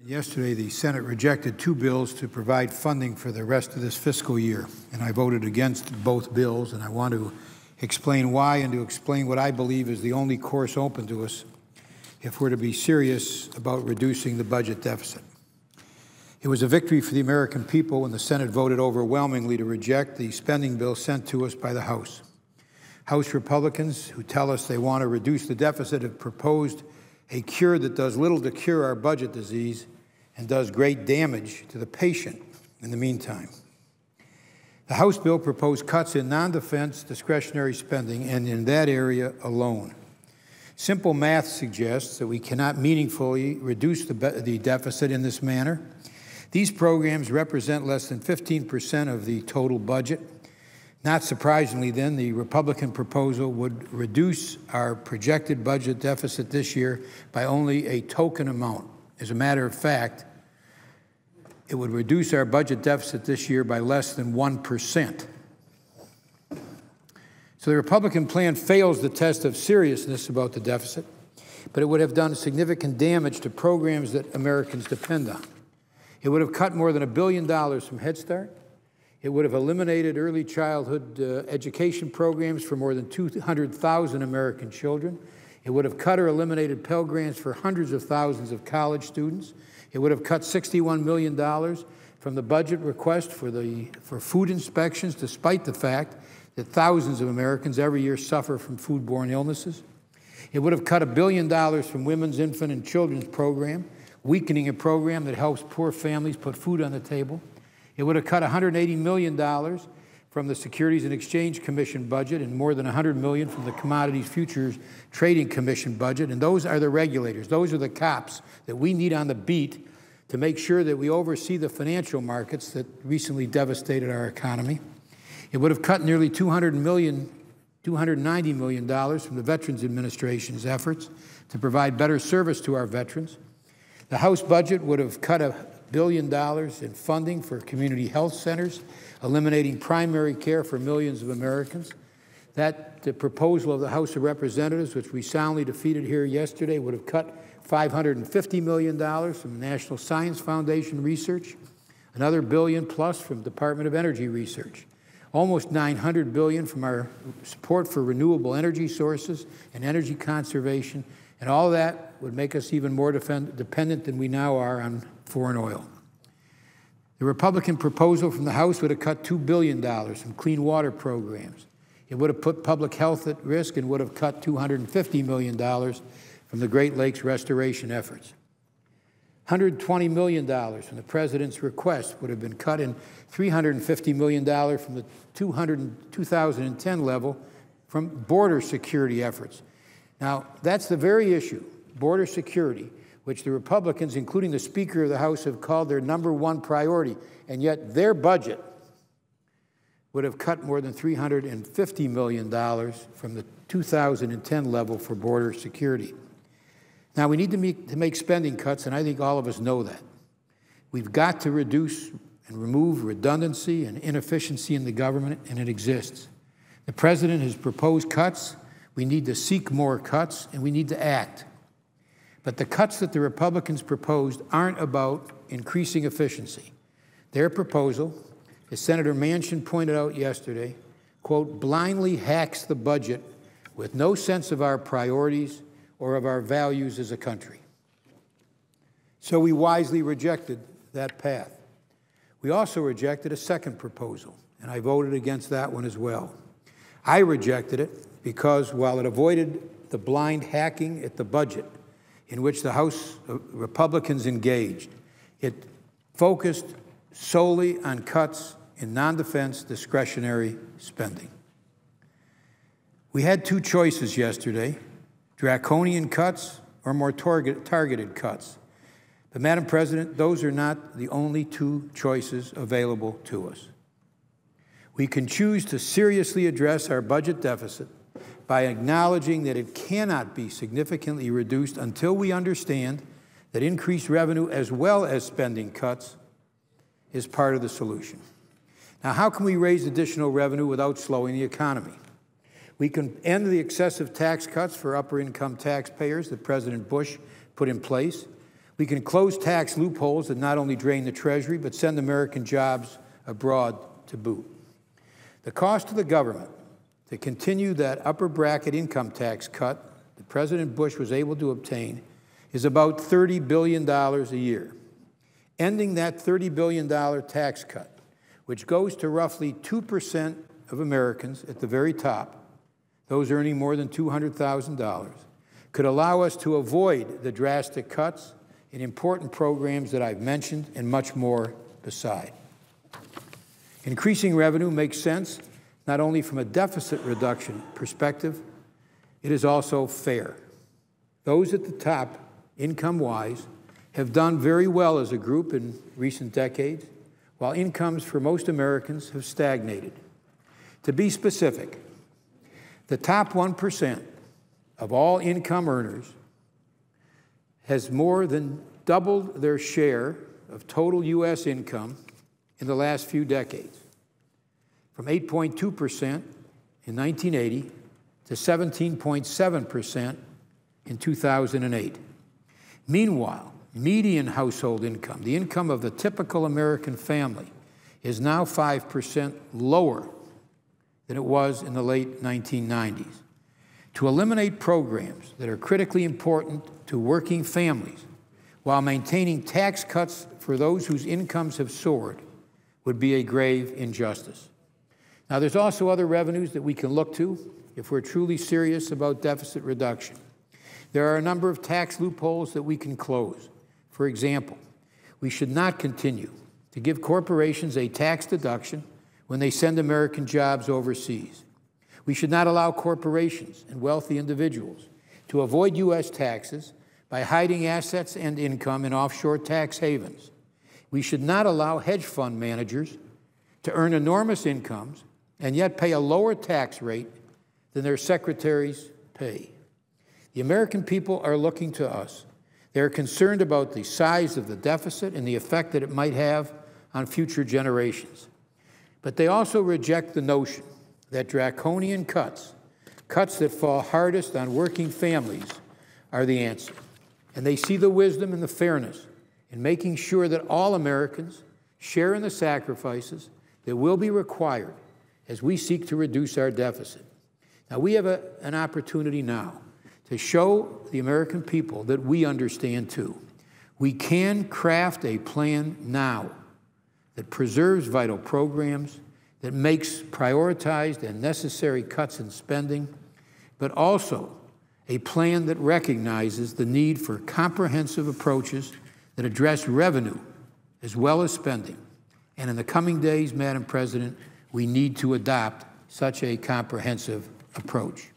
Yesterday, the Senate rejected two bills to provide funding for the rest of this fiscal year, and I voted against both bills, and I want to explain why and to explain what I believe is the only course open to us if we're to be serious about reducing the budget deficit. It was a victory for the American people when the Senate voted overwhelmingly to reject the spending bill sent to us by the House. House Republicans, who tell us they want to reduce the deficit, have proposed a cure that does little to cure our budget disease and does great damage to the patient in the meantime. The House bill proposed cuts in non-defense discretionary spending, and in that area alone. Simple math suggests that we cannot meaningfully reduce the deficit in this manner. These programs represent less than 15% of the total budget. Not surprisingly, then, the Republican proposal would reduce our projected budget deficit this year by only a token amount. As a matter of fact, it would reduce our budget deficit this year by less than 1%. So the Republican plan fails the test of seriousness about the deficit, but it would have done significant damage to programs that Americans depend on. It would have cut more than $1 billion from Head Start. It would have eliminated early childhood education programs for more than 200,000 American children. It would have cut or eliminated Pell Grants for hundreds of thousands of college students. It would have cut $61 million from the budget request for food inspections, despite the fact that thousands of Americans every year suffer from foodborne illnesses. It would have cut $1 billion from Women's, Infant, and Children's Program, weakening a program that helps poor families put food on the table. It would have cut $180 million from the Securities and Exchange Commission budget and more than $100 million from the Commodities Futures Trading Commission budget. And those are the regulators. Those are the cops that we need on the beat to make sure that we oversee the financial markets that recently devastated our economy. It would have cut nearly $290 million from the Veterans Administration's efforts to provide better service to our veterans. The House budget would have cut $1 billion in funding for community health centers, eliminating primary care for millions of Americans. The proposal of the House of Representatives, which we soundly defeated here yesterday, would have cut $550 million from the National Science Foundation research, another $1 billion plus from Department of Energy research, almost $900 billion from our support for renewable energy sources and energy conservation, and all that would make us even more dependent than we now are on foreign oil. The Republican proposal from the House would have cut $2 billion from clean water programs. It would have put public health at risk and would have cut $250 million from the Great Lakes restoration efforts. $120 million from the President's request would have been cut, and $350 million from the 2010 level from border security efforts. Now, that's the very issue, border security, which the Republicans, including the Speaker of the House, have called their #1 priority, and yet their budget would have cut more than $350 million from the 2010 level for border security. Now, we need to make spending cuts, and I think all of us know that. We've got to reduce and remove redundancy and inefficiency in the government, and it exists. The President has proposed cuts. We need to seek more cuts, and we need to act. But the cuts that the Republicans proposed aren't about increasing efficiency. Their proposal, as Senator Manchin pointed out yesterday, quote, blindly hacks the budget with no sense of our priorities or of our values as a country. So we wisely rejected that path. We also rejected a second proposal, and I voted against that one as well. I rejected it because while it avoided the blind hacking at the budget in which the House Republicans engaged, it focused solely on cuts in non-defense discretionary spending. We had two choices yesterday: draconian cuts or more targeted cuts. But, Madam President, those are not the only two choices available to us. We can choose to seriously address our budget deficit by acknowledging that it cannot be significantly reduced until we understand that increased revenue as well as spending cuts is part of the solution. Now, how can we raise additional revenue without slowing the economy? We can end the excessive tax cuts for upper-income taxpayers that President Bush put in place. We can close tax loopholes that not only drain the Treasury, but send American jobs abroad to boot. The cost to the government to continue that upper bracket income tax cut that President Bush was able to obtain is about $30 billion a year. Ending that $30 billion tax cut, which goes to roughly 2% of Americans at the very top, those earning more than $200,000, could allow us to avoid the drastic cuts in important programs that I've mentioned and much more beside. Increasing revenue makes sense not only from a deficit reduction perspective, it is also fair. Those at the top, income-wise, have done very well as a group in recent decades, while incomes for most Americans have stagnated. To be specific, the top 1% of all income earners has more than doubled their share of total U.S. income in the last few decades, from 8.2% in 1980 to 17.7% in 2008. Meanwhile, median household income, the income of the typical American family, is now 5% lower than it was in the late 1990s. To eliminate programs that are critically important to working families while maintaining tax cuts for those whose incomes have soared would be a grave injustice. Now, there's also other revenues that we can look to if we're truly serious about deficit reduction. There are a number of tax loopholes that we can close. For example, we should not continue to give corporations a tax deduction when they send American jobs overseas. We should not allow corporations and wealthy individuals to avoid U.S. taxes by hiding assets and income in offshore tax havens. We should not allow hedge fund managers to earn enormous incomes and yet pay a lower tax rate than their secretaries pay. The American people are looking to us. They are concerned about the size of the deficit and the effect that it might have on future generations. But they also reject the notion that draconian cuts that fall hardest on working families, are the answer. And they see the wisdom and the fairness in making sure that all Americans share in the sacrifices that will be required as we seek to reduce our deficit. Now, we have an opportunity now to show the American people that we understand too. We can craft a plan now that preserves vital programs, that makes prioritized and necessary cuts in spending, but also a plan that recognizes the need for comprehensive approaches that address revenue as well as spending. And in the coming days, Madam President, we need to adopt such a comprehensive approach.